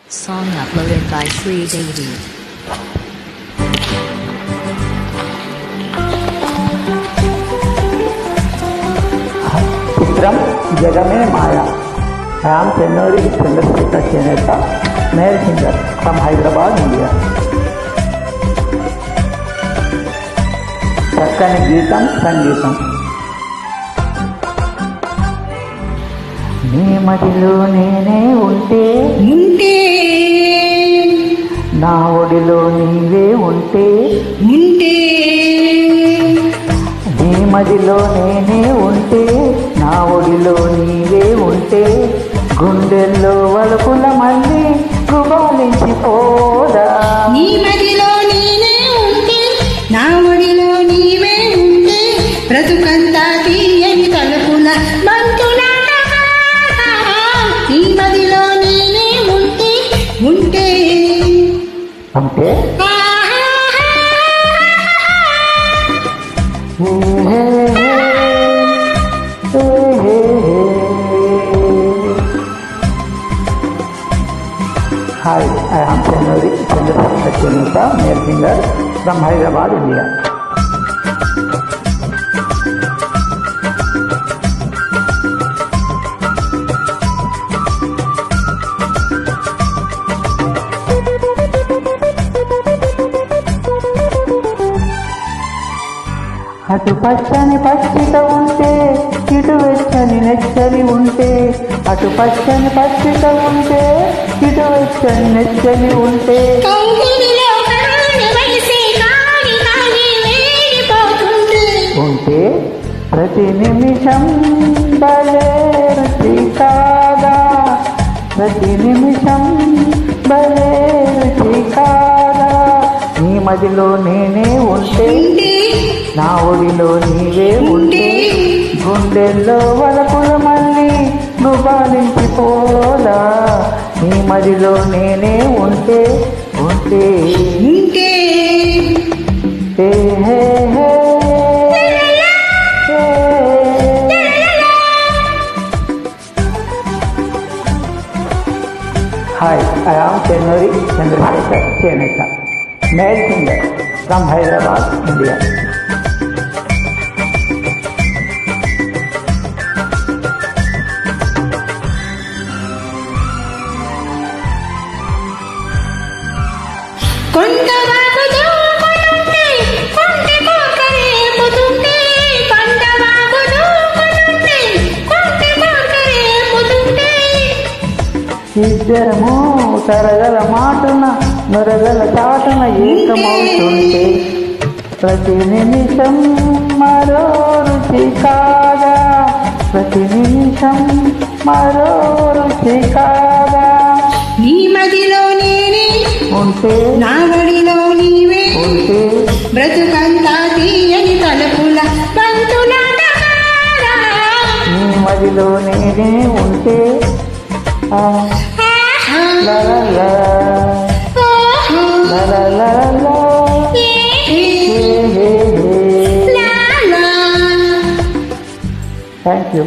Song uploaded by Sri Devi. చిత్రం జగమే మాయ. రామ్ చెన్నూరి చంద్రశేఖర్ చేనేత, male singer from Hyderabad, India. చక్కని గీతం, సంగీతం. నీ మదిలో నేనే ఉంటే నా ఒడిలో నీవే ఉంటే నీ మదిలో నేనే ఉంటే నా ఒడిలో నీవే ఉంటే గుండెల్లో వలుపుల మళ్ళీ గుబాలించిపోదా. నీ మదిలో నేనే ఉంటే నా ఒడిలో నీవే ఉంటే బ్రతుకంతా తీయని తలుపుల బంతులాట. నీ మదిలో నేనే ఉంటే ఉంటే అంటే Hi, I am Chandrasekhar Cheneta, male singer from Hyderabad, India. అటు పచ్చని పచ్చిక ఉంటే ఇటు వెచ్చని నెచ్చని ఉంటే అటు పచ్చని పచ్చిక ఉంటే ఇటు వెచ్చని నెచ్చని ఉంటే కౌగిలిలో కరుణ వయసే కాని కాని వేడిపోతుంటే ఉంటే ప్రతి నిమిషం భలే రుచి కాదా, ప్రతి నిమిషం భలే రుచి కాదా. నీ మదిలో నేనే ఉంటే నా ఒడిలో నీవే ఉంటే గుండెల్లో వలపుల మళ్ళీ గుబాలించిపోదా. నీ మదిలో నేనే ఉంటే ఉంటే ఉంటే hey hey hey. Hi, I am Chennuri Chandrashekhar చేనేత, male singer from Hyderabad, India. కొండవాగు దూకుతుంటే కొండె కోకరేపుతుంటే కొండవాగు దూకుతుంటే కొండె కోకరేపుతుంటే ఇద్దరము తరగల మాటున నొరగల చాటున ఏకమవుతుంటే ప్రతి నిమిషం మరో రుచి కాదా, ప్రతి నిమిషం మరో రుచి కాదా. నీ మదిలో నేనే ఉంటే నా ఒడిలో నీవే ఉంటే బ్రతుకంతా తీయని తలుపుల బంతులాట. నీ మదిలో నేనే ఉంటే లా లా లా